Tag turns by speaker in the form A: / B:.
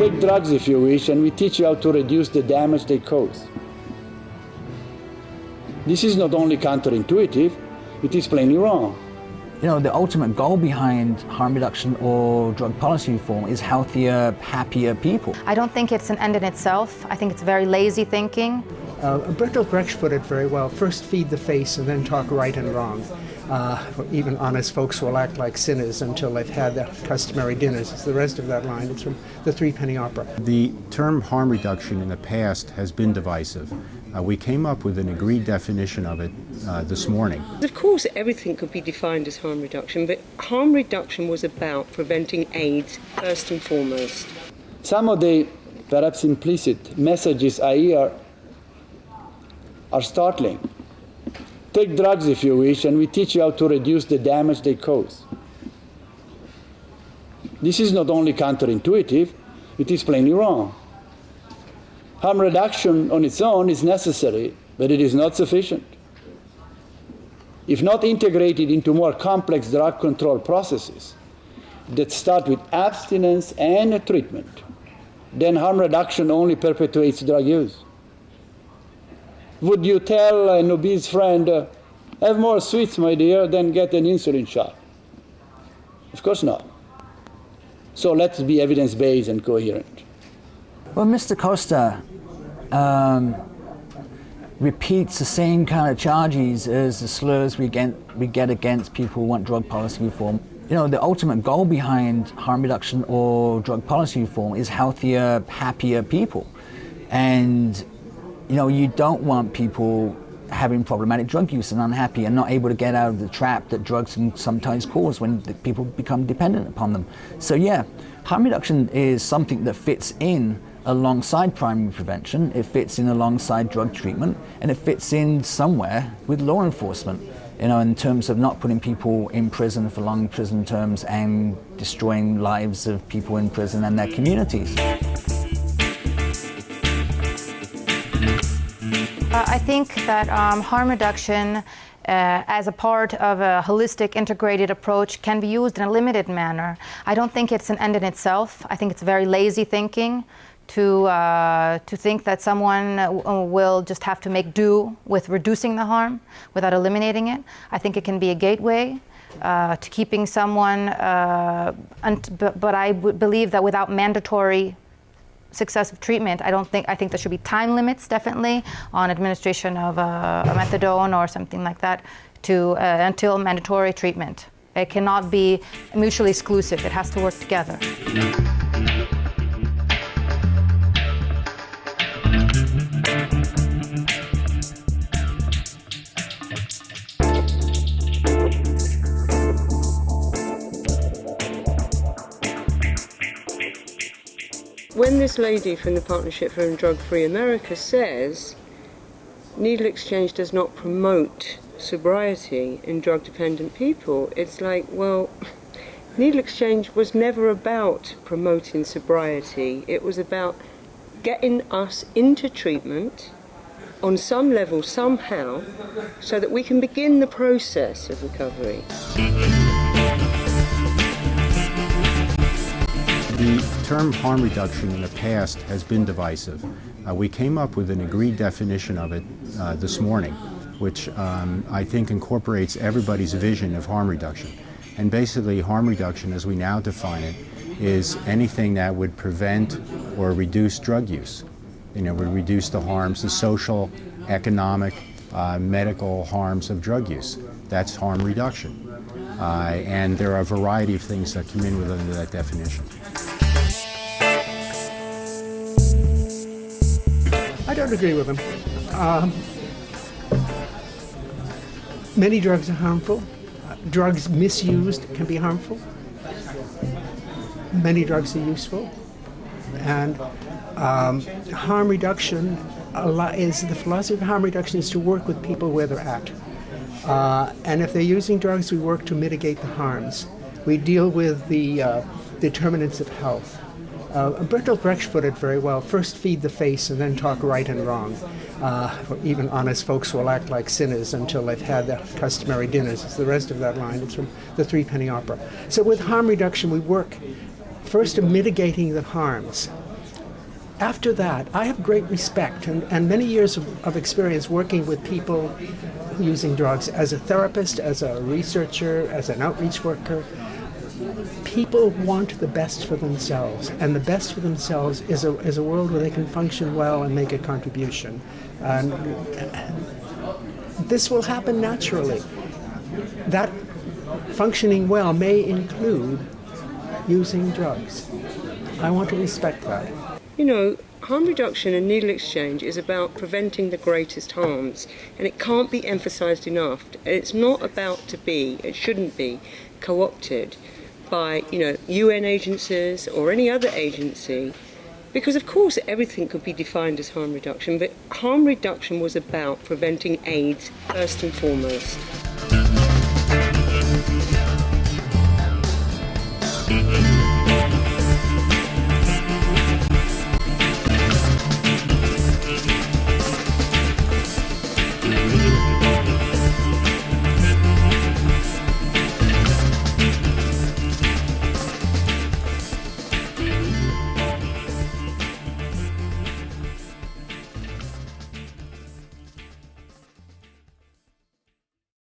A: Take drugs if you wish, and we teach you how to reduce the damage they cause. This is not only counterintuitive, it is plainly wrong.
B: You know, the ultimate goal behind harm reduction or drug policy reform is healthier, happier people.
C: I don't think it's an end in itself. I think it's very lazy thinking.
D: Bertolt Brecht put it very well: first feed the face and then talk right and wrong. Even honest folks will act like sinners until they've had their customary dinners. It's the rest of that line. It's from the Threepenny Opera.
E: The term harm reduction in the past has been divisive. We came up with an agreed definition of it this morning.
F: Of course, everything could be defined as harm reduction, but harm reduction was about preventing AIDS first and foremost.
A: Some of the perhaps implicit messages I hear are startling. Take drugs if you wish, and we teach you how to reduce the damage they cause. This is not only counterintuitive, it is plainly wrong. Harm reduction on its own is necessary, but it is not sufficient. If not integrated into more complex drug control processes that start with abstinence and treatment, then harm reduction only perpetuates drug use. Would you tell an obese friend, have more sweets, my dear, than get an insulin shot? Of course not. So let's be evidence-based and coherent.
B: Well, Mr. Costa repeats the same kind of charges as the slurs we get against people who want drug policy reform. You know, the ultimate goal behind harm reduction or drug policy reform is healthier, happier people. And, you know, you don't want people having problematic drug use and unhappy and not able to get out of the trap that drugs can sometimes cause when people become dependent upon them. So yeah, harm reduction is something that fits in alongside primary prevention, it fits in alongside drug treatment, and it fits in somewhere with law enforcement, you know, in terms of not putting people in prison for long prison terms and destroying lives of people in prison and their communities.
C: I think that harm reduction as a part of a holistic, integrated approach can be used in a limited manner. I don't think it's an end in itself. I think it's very lazy thinking to think that someone will just have to make do with reducing the harm without eliminating it. I think it can be a gateway to keeping someone, but I believe that without mandatory successive treatment, I think there should be time limits, definitely, on administration of a methadone or something like that until mandatory treatment. It cannot be mutually exclusive. It has to work together.
F: When this lady from the Partnership for Drug-Free America says needle exchange does not promote sobriety in drug-dependent people, it's like, well, needle exchange was never about promoting sobriety. It was about getting us into treatment on some level, somehow, so that we can begin the process of recovery.
E: The term harm reduction in the past has been divisive. We came up with an agreed definition of it this morning, which I think incorporates everybody's vision of harm reduction. And basically, harm reduction, as we now define it, is anything that would prevent or reduce drug use. You know, would reduce the harms, the social, economic, medical harms of drug use. That's harm reduction. And there are a variety of things that come in within that definition.
D: I don't agree with him. Many drugs are harmful. Drugs misused can be harmful. Many drugs are useful. And harm reduction the philosophy of harm reduction is to work with people where they're at. And if they're using drugs, we work to mitigate the harms. We deal with the determinants of health. Bertolt Brecht put it very well: first feed the face and then talk right and wrong. Even honest folks will act like sinners until they've had their customary dinners. It's the rest of that line. It's from the Threepenny Opera. So with harm reduction, we work first of mitigating the harms. After that, I have great respect and many years of experience working with people using drugs as a therapist, as a researcher, as an outreach worker. People want the best for themselves, and the best for themselves is a world where they can function well and make a contribution. And this will happen naturally. That functioning well may include using drugs. I want to respect that.
F: You know, harm reduction and needle exchange is about preventing the greatest harms, and it can't be emphasized enough. It's not about to be, it shouldn't be, co-opted by, UN agencies or any other agency, because of course everything could be defined as harm reduction, but harm reduction was about preventing AIDS first and foremost.